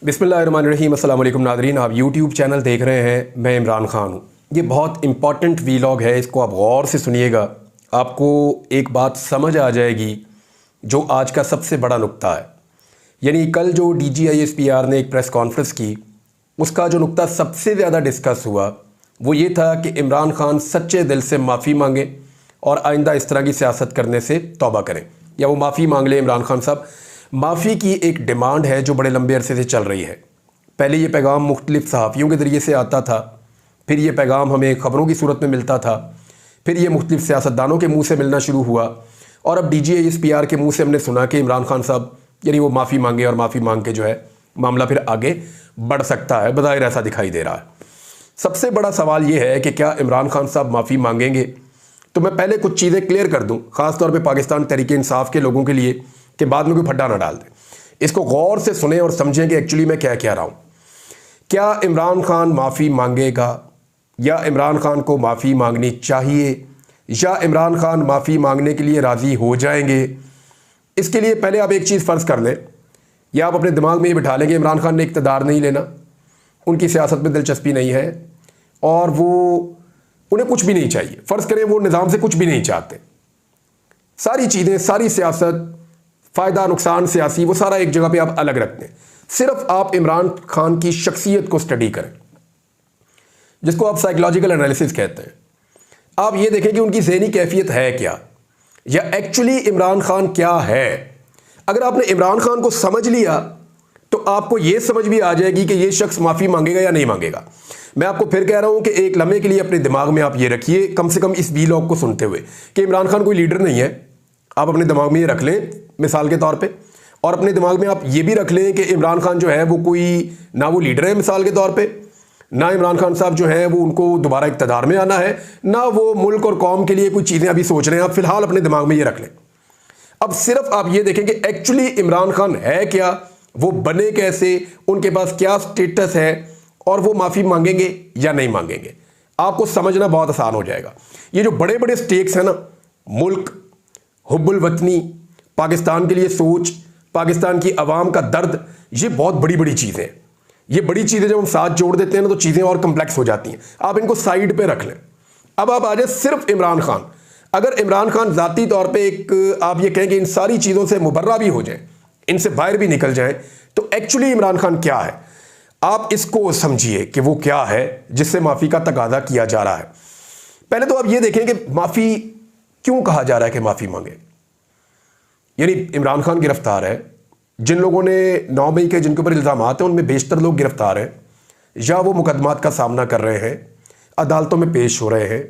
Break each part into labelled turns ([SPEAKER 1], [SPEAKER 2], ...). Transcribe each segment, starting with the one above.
[SPEAKER 1] बिस्मिल्लाहिर्रहमानिर्रहीम। अस्सलाम वालेकुम नाज़रीन, आप यूट्यूब चैनल देख रहे हैं। मैं इमरान ख़ान हूँ। ये बहुत इंपॉर्टेंट वीलॉग है, इसको आप गौर से सुनिएगा। आपको एक बात समझ आ जाएगी जो आज का सबसे बड़ा नुक्ता है। यानी कल जो DGISPR ने एक प्रेस कॉन्फ्रेंस की, उसका जो नुक्ता सबसे ज़्यादा डिस्कस हुआ वो ये था कि इमरान ख़ान सच्चे दिल से माफ़ी मांगे और आइंदा इस तरह की सियासत करने से तौबा करें, या वो माफ़ी मांग लें। इमरान ख़ान साहब, माफ़ी की एक डिमांड है जो बड़े लंबे अरसे से चल रही है। पहले ये पैगाम मुख्तलिफ सहाफ़ियों के ज़रिए से आता था, फिर ये पैगाम हमें ख़बरों की सूरत में मिलता था, फिर ये मुख्तलिफ सियासतदानों के मुँह से मिलना शुरू हुआ, और अब DGISPR के मुँह से हमने सुना कि इमरान ख़ान साहब यानी वो माफ़ी मांगे और माफ़ी मांग के जो है मामला फिर आगे बढ़ सकता है। बज़ाहिर ऐसा दिखाई दे रहा है। सबसे बड़ा सवाल ये है कि क्या इमरान ख़ान साहब माफ़ी मांगेंगे? तो मैं पहले कुछ चीज़ें क्लियर कर दूं, ख़ास तौर पे पाकिस्तान तहरीक इंसाफ के लोगों के लिए, कि बाद में कोई फड्डा ना डाल दें। इसको गौर से सुने और समझें कि एक्चुअली मैं क्या कह रहा हूँ। क्या इमरान ख़ान माफ़ी मांगेगा, या इमरान ख़ान को माफ़ी मांगनी चाहिए, या इमरान ख़ान माफ़ी मांगने के लिए राज़ी हो जाएंगे? इसके लिए पहले आप एक चीज़ फ़र्ज़ कर लें, या आप अपने दिमाग में ये बिठा लें कि इमरान ख़ान ने इक़्तिदार नहीं लेना, उनकी सियासत में दिलचस्पी नहीं है, और वो उन्हें कुछ भी नहीं चाहिए। फ़र्ज़ करें वो निज़ाम से कुछ भी नहीं चाहते। सारी चीज़ें, सारी सियासत, फ़ायदा नुकसान सियासी, वो सारा एक जगह पे आप अलग रखते हैं। सिर्फ आप इमरान ख़ान की शख्सियत को स्टडी करें, जिसको आप साइकोलॉजिकल एनालिसिस कहते हैं। आप ये देखें कि उनकी ज़हनी कैफियत है क्या, या एक्चुअली इमरान ख़ान क्या है। अगर आपने इमरान ख़ान को समझ लिया तो आपको ये समझ भी आ जाएगी कि ये शख्स माफ़ी मांगेगा या नहीं मांगेगा। मैं आपको फिर कह रहा हूं कि एक लम्हे के लिए अपने दिमाग में आप ये रखिए, कम से कम इस वीलॉग को सुनते हुए, कि इमरान ख़ान कोई लीडर नहीं है। आप अपने दिमाग में ये रख लें मिसाल के तौर पे, और अपने दिमाग में आप ये भी रख लें कि इमरान ख़ान जो है वो कोई ना वो लीडर है मिसाल के तौर पे, ना इमरान ख़ान साहब जो है वो उनको दोबारा इक़्तिदार में आना है, ना वो मुल्क और कौम के लिए कोई चीज़ें अभी सोच रहे हैं। आप फिलहाल अपने दिमाग में ये रख लें। अब सिर्फ आप ये देखें कि एक्चुअली इमरान ख़ान है क्या, वो बने कैसे, उनके पास क्या स्टेटस है, और वो माफ़ी मांगेंगे या नहीं मांगेंगे। आपको समझना बहुत आसान हो जाएगा। ये जो बड़े बड़े स्टेक्स हैं ना, मुल्क, हुब्बुल वतनी, पाकिस्तान के लिए सोच, पाकिस्तान की आवाम का दर्द, ये बहुत बड़ी बड़ी चीज़ें हैं। ये बड़ी चीज़ें जब हम साथ जोड़ देते हैं ना तो चीज़ें और कम्प्लेक्स हो जाती हैं। आप इनको साइड पे रख लें। अब आप आ जाए सिर्फ इमरान ख़ान। अगर इमरान ख़ान ज़ाती तौर पे एक आप ये कहें कि इन सारी चीज़ों से मुबर्रा भी हो जाए, इनसे बाहर भी निकल जाए, तो एक्चुअली इमरान ख़ान क्या है, आप इसको समझिए कि वो क्या है जिससे माफ़ी का तकाजा किया जा रहा है। पहले तो आप ये देखें कि माफ़ी क्यों कहा जा रहा है कि माफ़ी मांगे। यानी इमरान ख़ान गिरफ्तार है, जिन लोगों ने 9 मई के जिनके ऊपर इल्ज़ामात हैं उनमें बेशतर लोग गिरफ्तार हैं, या वो मुकदमात का सामना कर रहे हैं, अदालतों में पेश हो रहे हैं।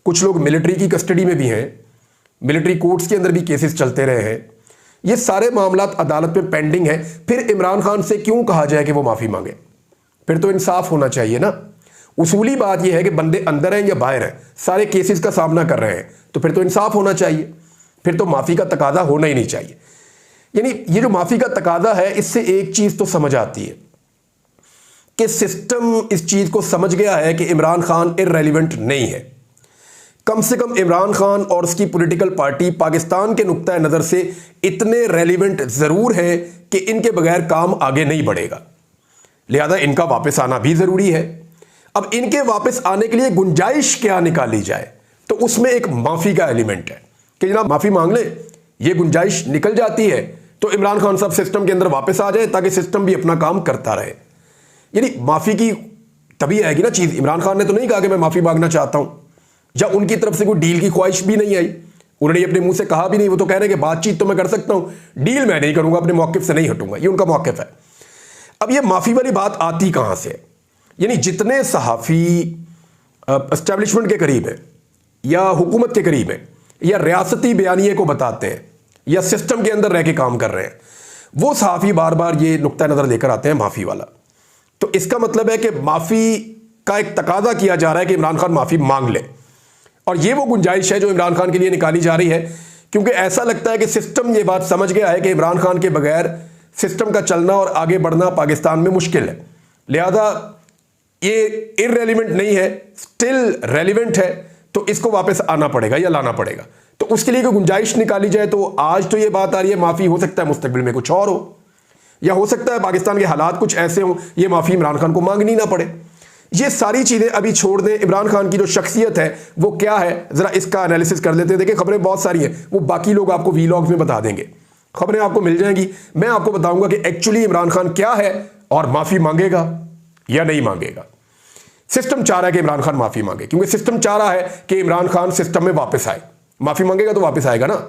[SPEAKER 1] कुछ लोग मिलिट्री की कस्टडी में भी हैं, मिलिट्री कोर्ट्स के अंदर भी केसेस चलते रहे हैं। ये सारे मामलात अदालत में पेंडिंग है। फिर इमरान ख़ान से क्यों कहा जाए कि वो माफ़ी मांगे? फिर तो इंसाफ होना चाहिए ना। उसूली बात यह है कि बंदे अंदर हैं या बाहर हैं, सारे केसेस का सामना कर रहे हैं, तो फिर तो इंसाफ होना चाहिए। फिर तो माफ़ी का तकाजा होना ही नहीं चाहिए। यानी ये जो माफ़ी का तकाजा है, इससे एक चीज़ तो समझ आती है कि सिस्टम इस चीज़ को समझ गया है कि इमरान ख़ान इररेलेवेंट नहीं है। कम से कम इमरान ख़ान और उसकी पॉलिटिकल पार्टी पाकिस्तान के नुक्ता नज़र से इतने रेलिवेंट ज़रूर है कि इनके बगैर काम आगे नहीं बढ़ेगा, लिहाजा इनका वापस आना भी ज़रूरी है। अब इनके वापस आने के लिए गुंजाइश क्या निकाली जाए, तो उसमें एक माफ़ी का एलिमेंट है कि जनाब माफ़ी मांग ले। ये गुंजाइश निकल जाती है तो इमरान ख़ान साहब सिस्टम के अंदर वापस आ जाए, ताकि सिस्टम भी अपना काम करता रहे। यानी माफ़ी की तभी आएगी ना चीज़। इमरान ख़ान ने तो नहीं कहा कि मैं माफ़ी मांगना चाहता हूँ, या उनकी तरफ से कोई डील की ख्वाहिश भी नहीं आई। उन्होंने अपने मुंह से कहा भी नहीं। वो तो कह रहे हैं कि बातचीत तो मैं कर सकता हूं, डील मैं नहीं करूंगा, अपने मौक़िफ़ से नहीं हटूंगा। ये उनका मौक़िफ़ है। अब ये माफ़ी वाली बात आती कहां से? यानी जितने सहाफ़ी एस्टेब्लिशमेंट के करीब है, या हुकूमत के करीब है, या रियासती बयानिए को बताते हैं, या सिस्टम के अंदर रह के काम कर रहे हैं, वो सहाफ़ी बार बार ये नुक्ता नज़र लेकर आते हैं माफ़ी वाला। तो इसका मतलब है कि माफ़ी का एक तकाजा किया जा रहा है कि इमरान ख़ान माफ़ी मांग ले, और ये वो गुंजाइश है जो इमरान ख़ान के लिए निकाली जा रही है, क्योंकि ऐसा लगता है कि सिस्टम ये बात समझ गया है कि इमरान ख़ान के बगैर सिस्टम का चलना और आगे बढ़ना पाकिस्तान में मुश्किल है। लिहाजा ये इररेलेवेंट नहीं है, स्टिल रेलिवेंट है, तो इसको वापस आना पड़ेगा या लाना पड़ेगा। तो उसके लिए कोई गुंजाइश निकाली जाए। तो आज तो ये बात आ रही है माफ़ी, हो सकता है मुस्तकबिल में कुछ और हो। या हो सकता है पाकिस्तान के हालात कुछ ऐसे हों ये माफ़ी इमरान खान को मांगनी ना पड़े। ये सारी चीज़ें अभी छोड़ दें, इमरान खान की जो शख्सियत है वो क्या है ज़रा इसका एनालिसिस कर लेते हैं। देखिए खबरें बहुत सारी हैं, वो बाकी लोग आपको वीलॉग्स में बता देंगे, खबरें आपको मिल जाएंगी। मैं आपको बताऊंगा कि एक्चुअली इमरान खान क्या है और माफ़ी मांगेगा या नहीं मांगेगा। सिस्टम चाह रहा है कि इमरान खान माफ़ी मांगे, क्योंकि सिस्टम चाह रहा है कि इमरान खान सिस्टम में वापस आए। माफ़ी मांगेगा तो वापस आएगा ना।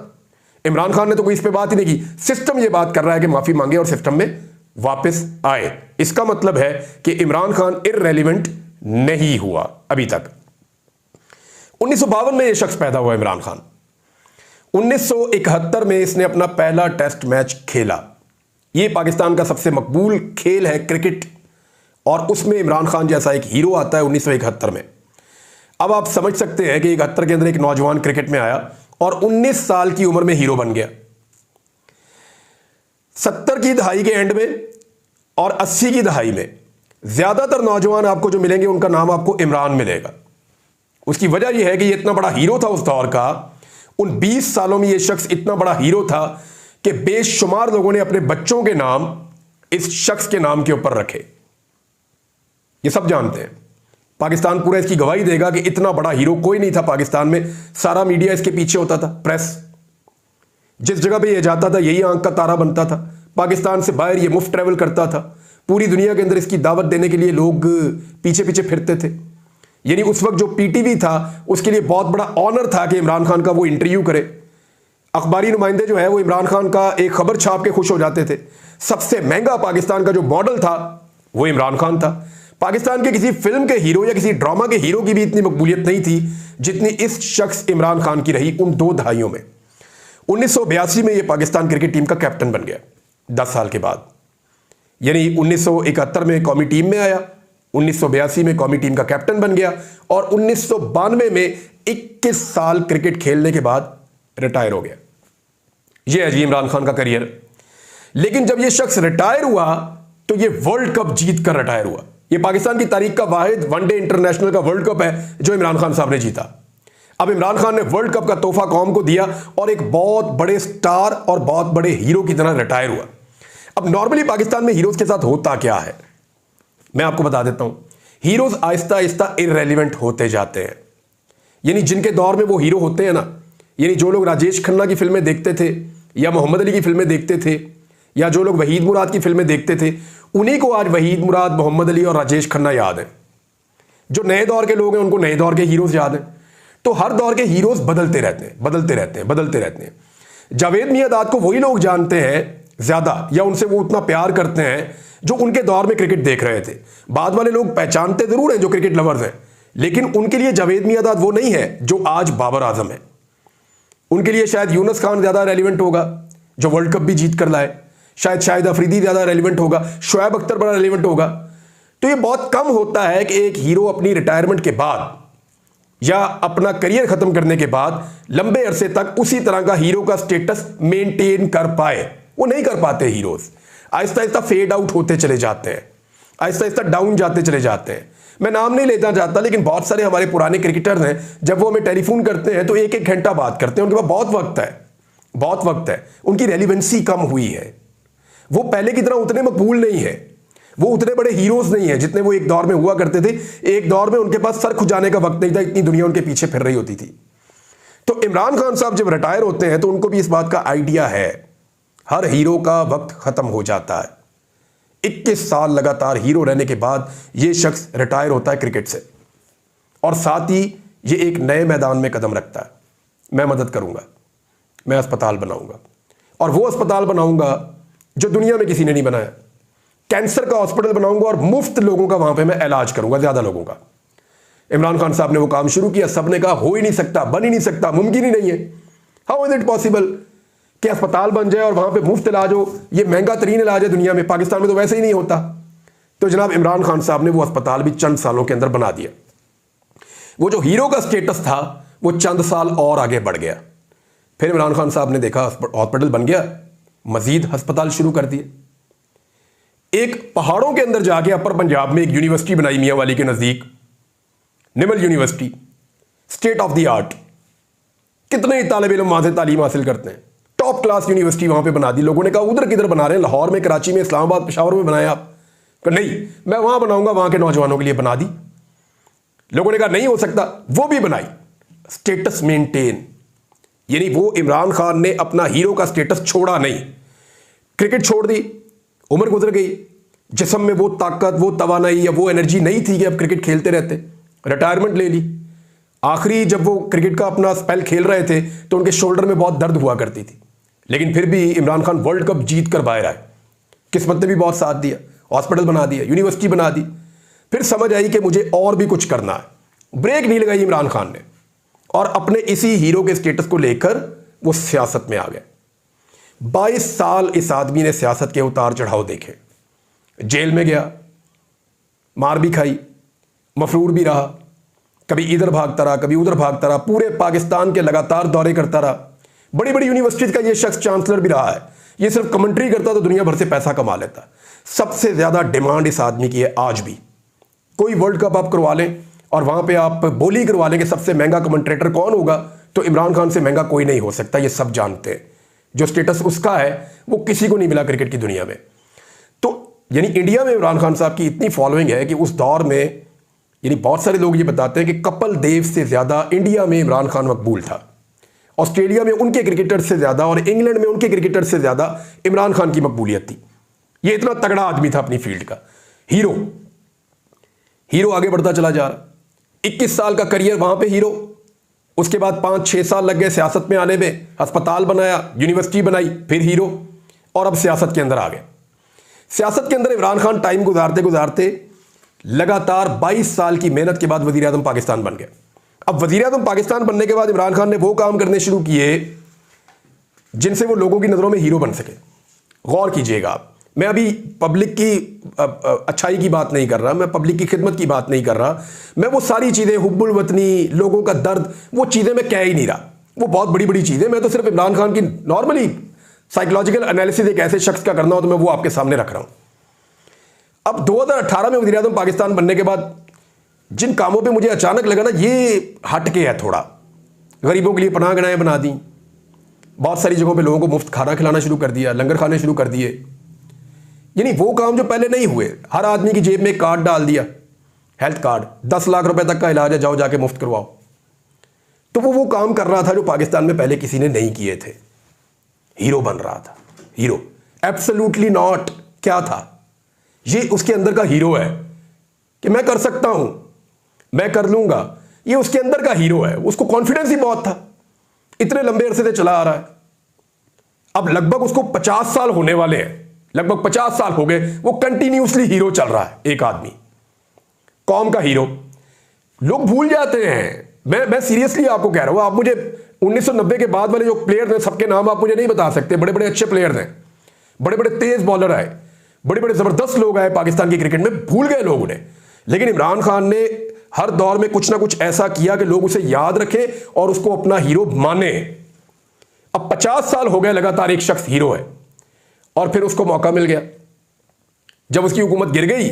[SPEAKER 1] इमरान खान ने तो कोई इस पे बात ही नहीं की, सिस्टम ये बात कर रहा है कि माफ़ी मांगे और सिस्टम में वापस आए। इसका मतलब है कि इमरान खान इररेलेवेंट नहीं हुआ अभी तक। 1952 में यह शख्स पैदा हुआ इमरान खान। 1971 में इसने अपना पहला टेस्ट मैच खेला। यह पाकिस्तान का सबसे मकबूल खेल है क्रिकेट, और उसमें इमरान खान जैसा एक हीरो आता है 1971 में। अब आप समझ सकते हैं कि 71 के अंदर एक नौजवान क्रिकेट में आया और 19 साल की उम्र में हीरो बन गया। 70 की दहाई के एंड में और 80 की दहाई में ज्यादातर नौजवान आपको जो मिलेंगे उनका नाम आपको इमरान मिलेगा। उसकी वजह यह है कि ये इतना बड़ा हीरो था उस दौर का। उन 20 सालों में यह शख्स इतना बड़ा हीरो था कि बेशुमार लोगों ने अपने बच्चों के नाम इस शख्स के नाम के ऊपर रखे। ये सब जानते हैं, पाकिस्तान पूरा इसकी गवाही देगा कि इतना बड़ा हीरो कोई नहीं था पाकिस्तान में। सारा मीडिया इसके पीछे होता था, प्रेस जिस जगह पे ये जाता था यही आंख का तारा बनता था। पाकिस्तान से बाहर ये मुफ्त ट्रैवल करता था, पूरी दुनिया के अंदर इसकी दावत देने के लिए लोग पीछे पीछे फिरते थे। यानी उस वक्त जो पीटीवी था उसके लिए बहुत बड़ा ऑनर था कि इमरान खान का वो इंटरव्यू करे। अखबारी नुमाइंदे जो है वो इमरान खान का एक खबर छाप के खुश हो जाते थे। सबसे महंगा पाकिस्तान का जो मॉडल था वो इमरान खान था। पाकिस्तान के किसी फिल्म के हीरो या किसी ड्रामा के हीरो की भी इतनी मकबूलियत नहीं थी जितनी इस शख्स इमरान खान की रही उन 2 दहाइयों में। 1982 में यह पाकिस्तान क्रिकेट टीम का कैप्टन बन गया 10 साल के बाद। यानी 1971 में कौमी टीम में आया, 1982 में कौमी टीम का कैप्टन बन गया और 1992 में 21 साल क्रिकेट खेलने के बाद रिटायर हो गया। यह है जी इमरान खान का करियर। लेकिन जब यह शख्स रिटायर हुआ तो यह वर्ल्ड कप जीत कर रिटायर हुआ। यह पाकिस्तान की तारीख का वाहिद वनडे इंटरनेशनल का वर्ल्ड कप है जो इमरान खान साहब ने जीता। अब इमरान खान ने वर्ल्ड कप का तोहफा कौम को दिया और एक बहुत बड़े स्टार और बहुत बड़े हीरो की तरह रिटायर हुआ। अब नॉर्मली पाकिस्तान में हीरोज के साथ होता क्या है मैं आपको बता देता हूं। हीरोज आहिस्ता आहिस्ता इररेलेवेंट होते जाते हैं। यानी जिनके दौर में वो हीरो होते हैं ना, यानी जो लोग राजेश खन्ना की फिल्में देखते थे या मोहम्मद अली की फिल्में देखते थे या जो लोग वहीद मुराद की फिल्में देखते थे, उन्हीं को आज वहीद मुराद, मोहम्मद अली और राजेश खन्ना याद है। जो नए दौर के लोग हैं उनको नए दौर के हीरोज याद हैं। तो हर दौर के हीरोज बदलते रहते हैं, बदलते रहते हैं, बदलते रहते हैं। जावेद मियांदाद को वही लोग जानते हैं ज्यादा, या उनसे वो उतना प्यार करते हैं जो उनके दौर में क्रिकेट देख रहे थे। बाद वाले लोग पहचानते जरूर हैं जो क्रिकेट लवर्स हैं, लेकिन उनके लिए जावेद मियांदाद वो नहीं है जो आज बाबर आजम है। उनके लिए शायद यूनुस खान ज्यादा रेलिवेंट होगा जो वर्ल्ड कप भी जीत कर लाए, शायद शाहिद अफरीदी ज्यादा रेलिवेंट होगा, शुएब अख्तर बड़ा रेलिवेंट होगा। तो ये बहुत कम होता है कि एक हीरो अपनी रिटायरमेंट के बाद या अपना करियर खत्म करने के बाद लंबे अरसे तक उसी तरह का हीरो का स्टेटस मेंटेन कर पाए। वो नहीं कर पाते heroes, Aahista Aahista fade out होते चले जाते हैं, आहिस्ता आहिस्ता डाउन जाते चले जाते हैं। मैं नाम नहीं लेना चाहता, लेकिन बहुत सारे हमारे पुराने क्रिकेटर्स हैं, जब वो हमें टेलीफोन करते हैं तो 1-1 घंटा बात करते हैं। उनके पास बहुत वक्त है, बहुत वक्त है। उनकी रेलिवेंसी कम हुई है। वो पहले की तरह उतने मकबूल नहीं है, वो उतने बड़े हीरोज नहीं है जितने वो एक दौर में हुआ करते थे। एक दौर में उनके पास सर खुजाने का वक्त नहीं था, इतनी दुनिया उनके पीछे फिर रही होती थी। तो इमरान खान साहब जब रिटायर होते हैं तो उनको भी इस बात का आइडिया है, हर हीरो का वक्त खत्म हो जाता है। 21 साल लगातार हीरो रहने के बाद यह शख्स रिटायर होता है क्रिकेट से, और साथ ही ये एक नए मैदान में कदम रखता है। मैं मदद करूंगा, मैं अस्पताल बनाऊंगा, और वो अस्पताल बनाऊंगा जो दुनिया में किसी ने नहीं बनाया। कैंसर का हॉस्पिटल बनाऊंगा और मुफ्त लोगों का वहां पे मैं इलाज करूंगा, ज्यादा लोगों का। इमरान खान साहब ने वो काम शुरू किया। सबने कहा हो ही नहीं सकता, बन ही नहीं सकता, मुमकिन ही नहीं है। हाउ इज इट पॉसिबल कि अस्पताल बन जाए और वहां पे मुफ्त इलाज हो? ये महंगा तरीन इलाज है दुनिया में, पाकिस्तान में तो वैसे ही नहीं होता। तो जनाब इमरान खान साहब ने वो अस्पताल भी चंद सालों के अंदर बना दिया। वो जो हीरो का स्टेटस था वो चंद साल और आगे बढ़ गया। फिर इमरान खान साहब ने देखा हॉस्पिटल बन गया, मजीद अस्पताल शुरू कर दिए। एक पहाड़ों के अंदर जाके अपर पंजाब में एक यूनिवर्सिटी बनाई मियांवाली के नजदीक, Nimal university, state of the art. कितने ही तालिब इल्म वहां से तालीम हासिल करते हैं, टॉप क्लास यूनिवर्सिटी वहां पे बना दी। लोगों ने कहा उधर किधर बना रहे हैं, लाहौर में, कराची में, इस्लामाबाद, पेशावर में बनाया आप? नहीं, मैं वहां बनाऊंगा, वहां के नौजवानों के लिए बना दी। लोगों ने कहा नहीं हो सकता, वो भी बनाई। स्टेटस मेंटेन, यानी वो इमरान खान ने अपना हीरो का स्टेटस छोड़ा नहीं। क्रिकेट छोड़ दी, उम्र गुजर गई, जिस्म में वो ताकत, वो तवानाई या वो एनर्जी नहीं थी कि अब क्रिकेट खेलते रहते, रिटायरमेंट ले ली। आखिरी जब वो क्रिकेट का अपना स्पेल खेल रहे थे तो उनके शोल्डर में बहुत दर्द हुआ करती थी, लेकिन फिर भी इमरान खान वर्ल्ड कप जीत कर बाहर आए। किस्मत ने भी बहुत साथ दिया, हॉस्पिटल बना दिया, यूनिवर्सिटी बना दी। फिर समझ आई कि मुझे और भी कुछ करना है। ब्रेक नहीं लगाई इमरान खान ने और अपने इसी हीरो के स्टेटस को लेकर वो सियासत में आ गए। 22 साल इस आदमी ने सियासत के उतार चढ़ाव देखे। जेल में गया, मार भी खाई, मफरूर भी रहा, कभी इधर भागता रहा, कभी उधर भागता रहा, पूरे पाकिस्तान के लगातार दौरे करता रहा। बड़ी बड़ी यूनिवर्सिटीज का ये शख्स चांसलर भी रहा है। ये सिर्फ कमेंट्री करता तो दुनिया भर से पैसा कमा लेता। सबसे ज्यादा डिमांड इस आदमी की है आज भी। कोई वर्ल्ड कप आप करवा लें और वहां पे आप बोली करवा लें कि सबसे महंगा कमेंट्रेटर कौन होगा, तो इमरान खान से महंगा कोई नहीं हो सकता। ये सब जानते हैं। जो स्टेटस उसका है वो किसी को नहीं मिला क्रिकेट की दुनिया में। तो यानी इंडिया में इमरान खान साहब की इतनी फॉलोइंग है कि उस दौर में, यानी बहुत सारे लोग ये बताते हैं कि कपिल देव से ज्यादा इंडिया में इमरान खान मकबूल था। ऑस्ट्रेलिया में उनके क्रिकेटर से ज्यादा और इंग्लैंड में उनके क्रिकेटर से ज्यादा इमरान खान की मकबूलियत थी। ये इतना तगड़ा आदमी था अपनी फील्ड का, हीरो। हीरो आगे बढ़ता चला जा रहा। 21 साल का करियर वहां पे हीरो। उसके बाद 5-6 साल लग गए सियासत में आने में। अस्पताल बनाया, यूनिवर्सिटी बनाई, फिर हीरो, और अब सियासत के अंदर आ गए। सियासत के अंदर इमरान खान टाइम गुजारते गुजारते लगातार 22 साल की मेहनत के बाद वजीर आजम पाकिस्तान बन गए। अब वजीर आजम पाकिस्तान बनने के बाद इमरान खान ने वो काम करने शुरू किए जिनसे वो लोगों की नजरों में हीरो बन सके। गौर कीजिएगा आप, मैं अभी पब्लिक की अच्छाई की बात नहीं कर रहा, मैं पब्लिक की खिदमत की बात नहीं कर रहा। मैं वो सारी चीजें, हुब्बुल वतनी, लोगों का दर्द, वो चीजें मैं कह ही नहीं रहा। वो बहुत बड़ी बड़ी चीजें, मैं तो सिर्फ इमरान खान की नॉर्मली साइकोलॉजिकल एनालिसिस एक ऐसे शख्स का करना हो तो मैं वो आपके सामने रख रहा हूं। अब 2018 में वज़ीर आज़म पाकिस्तान बनने के बाद जिन कामों पे मुझे अचानक लगा ना ये हटके है थोड़ा, गरीबों के लिए पनाह गनाएं बना दी, बहुत सारी जगहों पे लोगों को मुफ्त खाना खिलाना शुरू कर दिया, लंगर खाने शुरू कर दिए। यानी वो काम जो पहले नहीं हुए। हर आदमी की जेब में कार्ड डाल दिया, हेल्थ कार्ड, 10 लाख रुपए तक का इलाज है, जाओ जाके मुफ्त करवाओ। तो वो काम कर रहा था जो पाकिस्तान में पहले किसी ने नहीं किए थे। हीरो बन रहा था, हीरो। Absolutely not. क्या था ये? उसके अंदर का हीरो है कि मैं कर सकता हूं, मैं कर लूंगा। ये उसके अंदर का हीरो है। उसको कॉन्फिडेंस ही बहुत था, इतने लंबे अरसे से चला आ रहा है। अब लगभग उसको 50 साल होने वाले हैं, लगभग 50 साल हो गए, वो कंटिन्यूसली हीरो चल रहा है। एक आदमी कौम का हीरो। लोग भूल जाते हैं। मैं सीरियसली आपको कह रहा हूं। आप मुझे 1990 के बाद वाले जो प्लेयर हैं सबके नाम आप मुझे नहीं बता सकते। बड़े बड़े अच्छे प्लेयर हैं, बड़े बड़े तेज बॉलर आए, बड़े बड़े जबरदस्त लोग आए पाकिस्तान की क्रिकेट में, भूल गए लोग उन्हें। लेकिन इमरान खान ने हर दौर में कुछ ना कुछ ऐसा किया कि लोग उसे याद रखें और उसको अपना हीरो माने। अब 50 साल हो गए लगातार एक शख्स हीरो है, और फिर उसको मौका मिल गया। जब उसकी हुकूमत गिर गई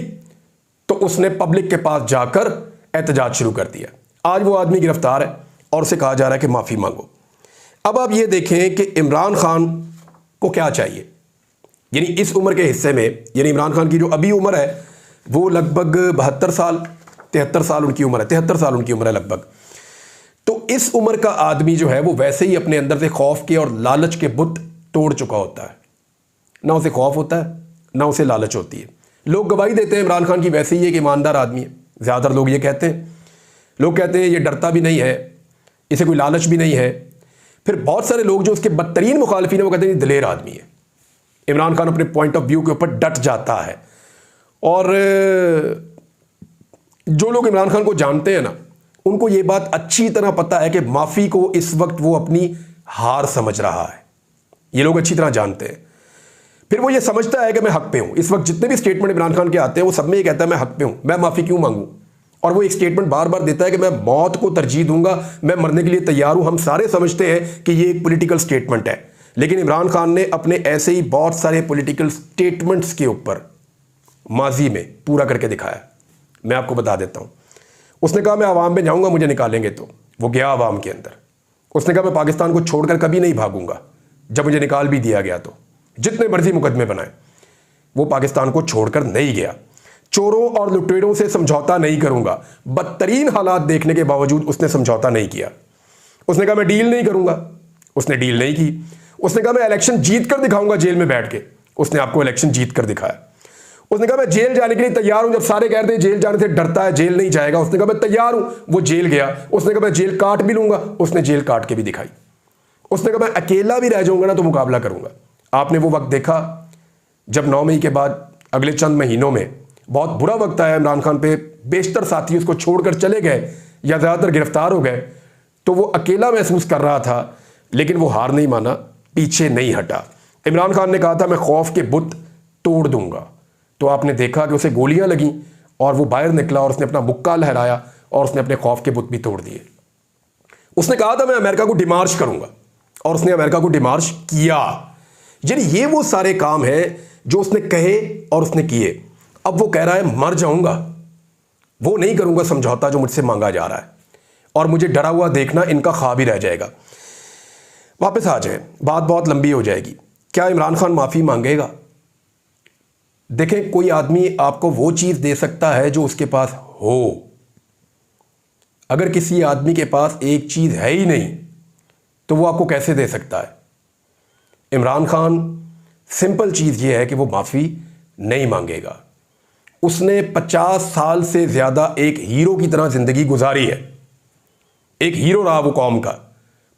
[SPEAKER 1] तो उसने पब्लिक के पास जाकर एहतजाज शुरू कर दिया। आज वो आदमी गिरफ्तार है और उसे कहा जा रहा है कि माफी मांगो। अब आप ये देखें कि इमरान खान को क्या चाहिए। यानी इस उम्र के हिस्से में, यानी इमरान खान की जो अभी उम्र है वो लगभग 72 साल 73 साल उनकी उम्र है, 73 साल उनकी उम्र है लगभग। तो इस उम्र का आदमी जो है वो वैसे ही अपने अंदर से खौफ के और लालच के बुत तोड़ चुका होता है। ना उसे खौफ होता है, ना उसे लालच होती है। लोग गवाही देते हैं इमरान खान की वैसे ही एक ईमानदार आदमी है। ज़्यादातर लोग ये कहते हैं। लोग कहते हैं ये डरता भी नहीं है, इसे कोई लालच भी नहीं है। फिर बहुत सारे लोग जो उसके बदतरीन मुखालिफिन है वो कहते हैं ये दिलेर आदमी है। इमरान खान अपने पॉइंट ऑफ व्यू के ऊपर डट जाता है। और जो लोग इमरान खान को जानते हैं ना, उनको ये बात अच्छी तरह पता है कि माफ़ी को इस वक्त वो अपनी हार समझ रहा है। ये लोग अच्छी तरह जानते हैं। फिर वो ये समझता है कि मैं हक पे हूं। इस वक्त जितने भी स्टेटमेंट इमरान खान के आते हैं वो सब में ये कहता है मैं हक पे हूं, मैं माफ़ी क्यों मांगूं। और वो एक स्टेटमेंट बार बार देता है कि मैं मौत को तरजीह दूंगा, मैं मरने के लिए तैयार हूं। हम सारे समझते हैं कि ये एक पॉलिटिकल स्टेटमेंट है, लेकिन इमरान खान ने अपने ऐसे ही बहुत सारे पॉलिटिकल स्टेटमेंट्स के ऊपर माजी में पूरा करके दिखाया। मैं आपको बता देता हूं। उसने कहा मैं आवाम में जाऊंगा, मुझे निकालेंगे तो। वो गया आवाम के अंदर। उसने कहा मैं पाकिस्तान को छोड़कर कभी नहीं भागूंगा, जब मुझे निकाल भी दिया गया तो जितने मर्जी मुकदमे बनाए, वो पाकिस्तान को छोड़कर नहीं गया। चोरों और लुटेरों से समझौता नहीं करूंगा, बदतरीन हालात देखने के बावजूद उसने समझौता नहीं किया। उसने कहा मैं डील नहीं करूंगा, उसने डील नहीं की। उसने कहा मैं इलेक्शन जीत कर दिखाऊंगा जेल में बैठ के, उसने आपको इलेक्शन जीत कर दिखाया। उसने कहा मैं जेल जाने के लिए तैयार हूं, जब सारे कह रहे थे जेल जाने से डरता है, जेल नहीं जाएगा, उसने कहा मैं तैयार हूं, वो जेल गया। उसने कहा मैं जेल काट भी लूंगा, उसने जेल काट के भी दिखाई। उसने कहा मैं अकेला भी रह जाऊंगा ना तो मुकाबला करूंगा। आपने वो वक्त देखा जब 9 मई के बाद अगले चंद महीनों में बहुत बुरा वक्त आया इमरान खान पे, बेशतर साथी उसको छोड़कर चले गए या ज़्यादातर गिरफ्तार हो गए, तो वो अकेला महसूस कर रहा था, लेकिन वो हार नहीं माना, पीछे नहीं हटा। इमरान खान ने कहा था मैं खौफ के बुत तोड़ दूंगा, तो आपने देखा कि उसे गोलियां लगीं और वो बाहर निकला और उसने अपना मुक्का लहराया और उसने अपने खौफ के बुत भी तोड़ दिए। उसने कहा था मैं अमेरिका को डिमार्च करूंगा और उसने अमेरिका को डिमार्च किया। यानी ये वो सारे काम हैं जो उसने कहे और उसने किए। अब वो कह रहा है मर जाऊंगा, वो नहीं करूंगा समझौता जो मुझसे मांगा जा रहा है, और मुझे डरा हुआ देखना इनका ख्वाब ही रह जाएगा। वापस आ जाए, बात बहुत लंबी हो जाएगी। क्या इमरान खान माफ़ी मांगेगा? देखें, कोई आदमी आपको वो चीज़ दे सकता है जो उसके पास हो। अगर किसी आदमी के पास एक चीज़ है ही नहीं तो वो आपको कैसे दे सकता है? इमरान खान, सिंपल चीज़ ये है कि वो माफ़ी नहीं मांगेगा। उसने 50 साल से ज़्यादा एक हीरो की तरह ज़िंदगी गुजारी है, एक हीरो रहा वो कौम का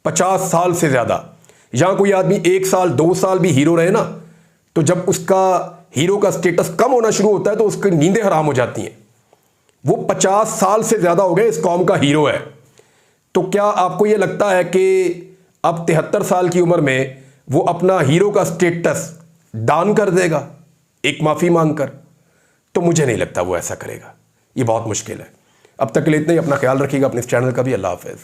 [SPEAKER 1] 50 साल से ज़्यादा। यहाँ कोई आदमी 1 साल 2 साल भी हीरो रहे ना, तो जब उसका हीरो का स्टेटस कम होना शुरू होता है तो उसकी नींदें हराम हो जाती हैं। वो 50 साल से ज़्यादा हो गए इस कौम का हीरो है। तो क्या आपको ये लगता है कि अब 73 साल की उम्र में वो अपना हीरो का स्टेटस दान कर देगा एक माफ़ी मांगकर? तो मुझे नहीं लगता वो ऐसा करेगा, ये बहुत मुश्किल है। अब तक के लिए इतना ही। अपना ख्याल रखिएगा, अपने इस चैनल का भी। अल्लाह हाफ़िज़।